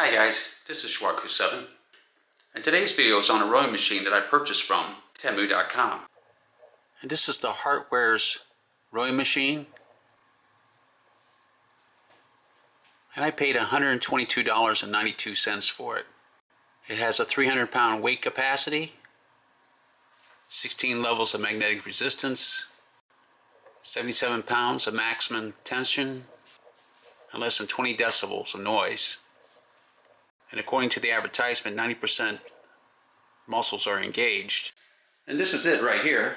Hi guys, this is Schwarku7, and today's video is on a rowing machine that I purchased from Temu.com. And this is the Hartwares Rowing Machine, and I paid $122.92 for it. It has a 300-pound weight capacity, 16 levels of magnetic resistance, 77 pounds of maximum tension, and less than 20 decibels of noise. And according to the advertisement, 90% muscles are engaged. And this is it right here.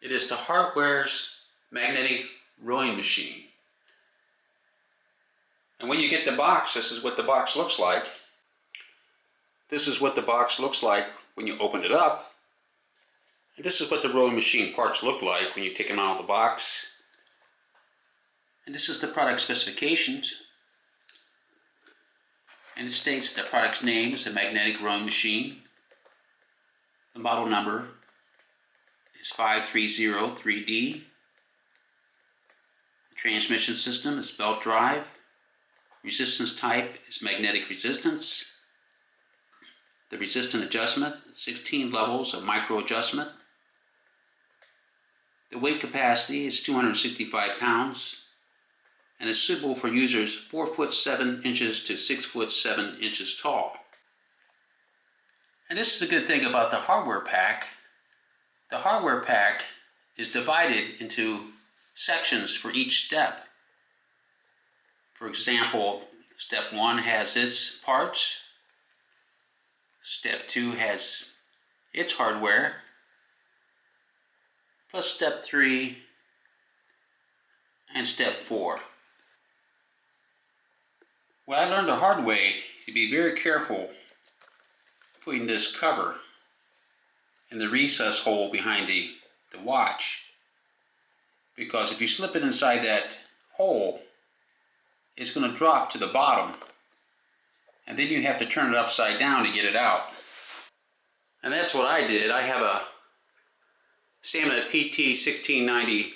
It is the Hartwares magnetic rowing machine. And when you get the box, this is what the box looks like. This is what the box looks like when you open it up. And this is what the rowing machine parts look like when you take them out of the box. And this is the product specifications. And it states the product's name is the magnetic rowing machine. The model number is 5303D. The transmission system is belt drive. Resistance type is magnetic resistance. The resistance adjustment, 16 levels of micro adjustment. The weight capacity is 265 pounds. And is suitable for users 4 foot 7 inches to 6 foot 7 inches tall. And this is the good thing about the hardware pack. The hardware pack is divided into sections for each step. For example, step 1 has its parts. Step 2 has its hardware. Plus step 3 and step 4. Well, I learned the hard way to be very careful putting this cover in the recess hole behind the watch. Because if you slip it inside that hole, it's going to drop to the bottom. And then you have to turn it upside down to get it out. And that's what I did. I have a Stamina PT 1690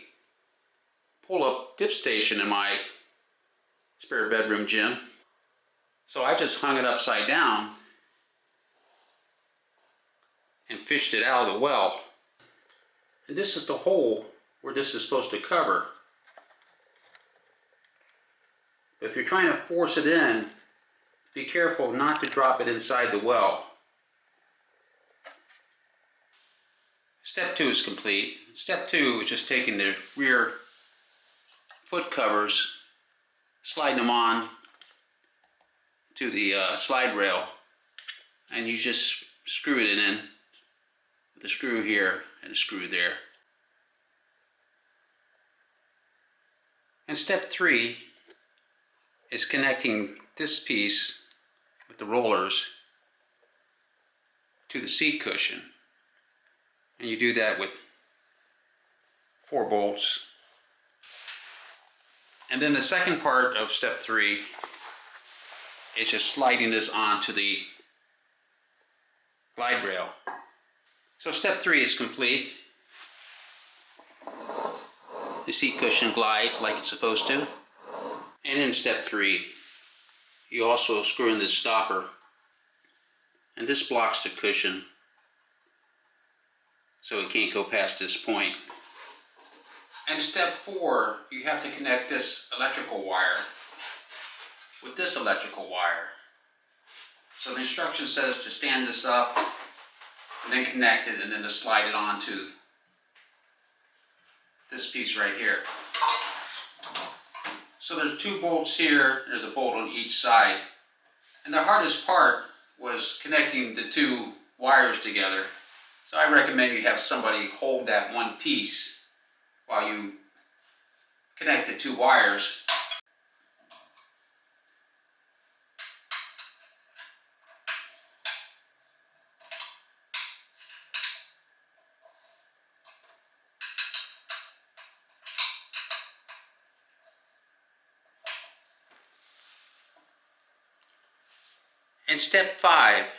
pull-up dip station in my spare bedroom gym. So I just hung it upside down and fished it out of the well. And this is the hole where this is supposed to cover. But if you're trying to force it in, be careful not to drop it inside the well. Step 2 is complete. Step 2 is just taking the rear foot covers, sliding them on to the slide rail, and you just screw it in with a screw here and a screw there. And step 3 is connecting this piece with the rollers to the seat cushion, and you do that with 4 bolts. And then the second part of step 3 is just sliding this onto the glide rail. So step 3 is complete. The seat cushion glides like it's supposed to. And in step 3, you also screw in this stopper. And this blocks the cushion so it can't go past this point. And step 4, you have to connect this electrical wire with this electrical wire. So the instruction says to stand this up and then connect it and then to slide it onto this piece right here. So there's 2 bolts here, there's a bolt on each side. And the hardest part was connecting the 2 wires together. So I recommend you have somebody hold that one piece while you connect the 2 wires. And step 5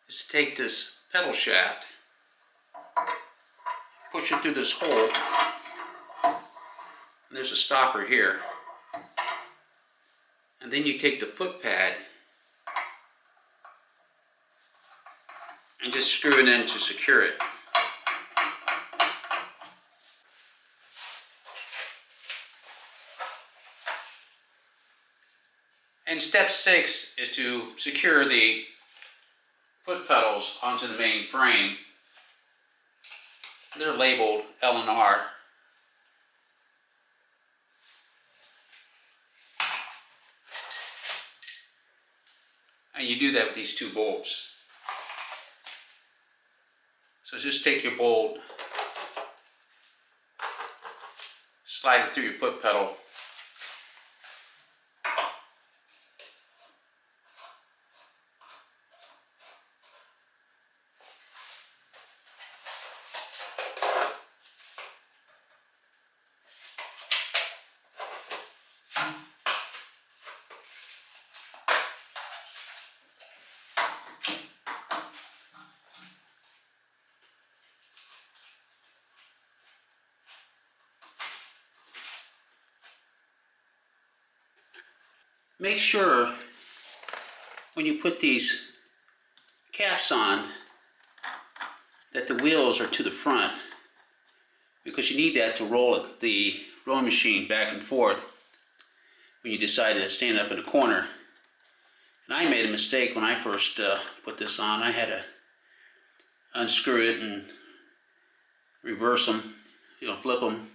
is to take this pedal shaft, push it through this hole, and there's a stopper here. And then you take the foot pad and just screw it in to secure it. And step 6 is to secure the foot pedals onto the main frame. They're labeled L and R. And you do that with these 2 bolts. So just take your bolt, slide it through your foot pedal, make sure when you put these caps on that the wheels are to the front, because you need that to roll the rowing machine back and forth when you decide to stand up in a corner. And I made a mistake when I first put this on. I had to unscrew it and reverse them, flip them,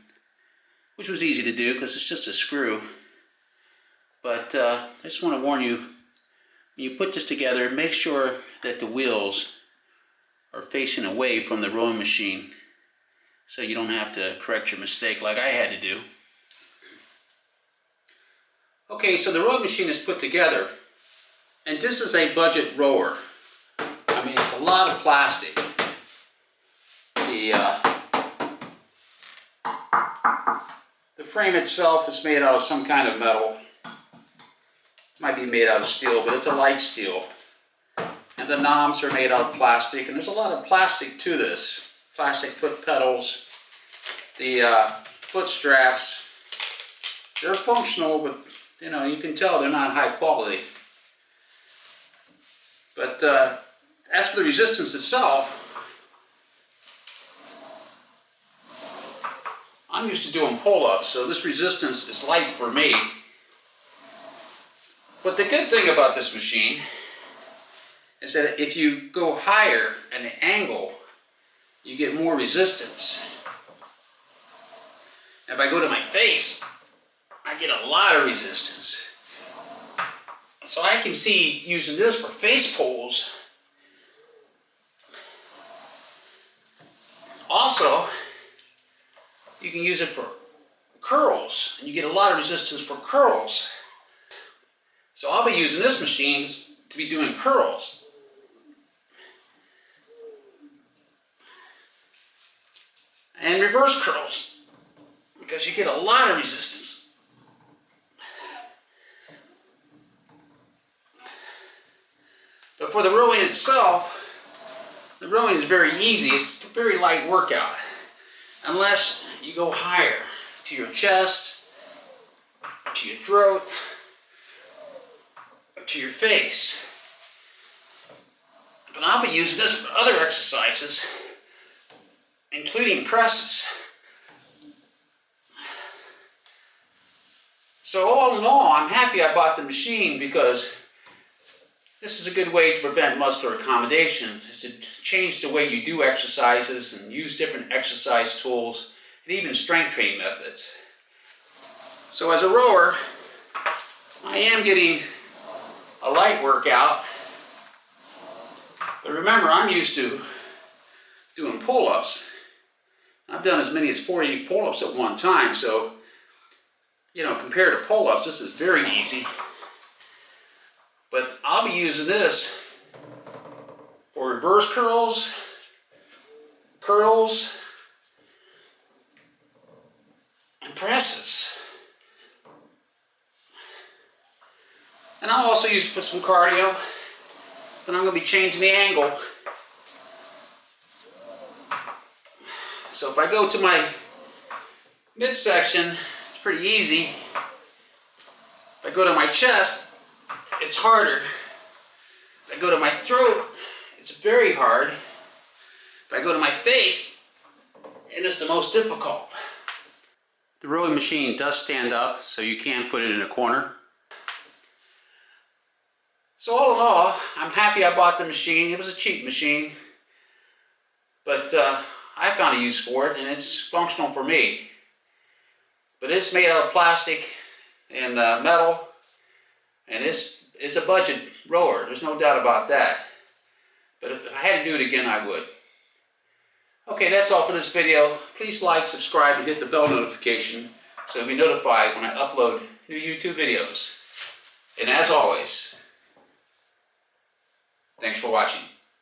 which was easy to do because it's just a screw. But I just want to warn you, when you put this together, make sure that the wheels are facing away from the rowing machine so you don't have to correct your mistake like I had to do. Okay, so the rowing machine is put together, and this is a budget rower. I mean, it's a lot of plastic. The frame itself is made out of some kind of metal. Might be made out of steel, but it's a light steel. And the knobs are made out of plastic, and there's a lot of plastic to this. Plastic foot pedals, the foot straps. They're functional, but you can tell they're not high quality. But as for the resistance itself, I'm used to doing pull-ups, so this resistance is light for me. But the good thing about this machine is that if you go higher at an angle, you get more resistance. If I go to my face, I get a lot of resistance. So I can see using this for face pulls. Also, you can use it for curls, and you get a lot of resistance for curls. So I'll be using this machine to be doing curls. And reverse curls, because you get a lot of resistance. But for the rowing itself, the rowing is very easy. It's a very light workout, unless you go higher to your chest, to your throat, to your face. But I'll be using this for other exercises, including presses. So all in all, I'm happy I bought the machine, because this is a good way to prevent muscular accommodation, is to change the way you do exercises and use different exercise tools and even strength training methods. So as a rower, I am getting a light workout, but remember, I'm used to doing pull-ups. I've done as many as 40 pull-ups at one time, so compared to pull-ups, this is very easy. But I'll be using this for reverse curls, and presses. And I'll also use it for some cardio, but I'm going to be changing the angle. So if I go to my midsection, it's pretty easy. If I I go to my chest, it's harder. If I go to my throat, it's very hard. If I go to my face, it is the most difficult. The rowing machine does stand up, so you can put it in a corner. So all in all, I'm happy I bought the machine. It was a cheap machine, but I found a use for it, and it's functional for me. But it's made out of plastic and metal, and it's a budget rower. There's no doubt about that. But if I had to do it again, I would. Okay, that's all for this video. Please like, subscribe, and hit the bell notification so you'll be notified when I upload new YouTube videos. And as always, thanks for watching.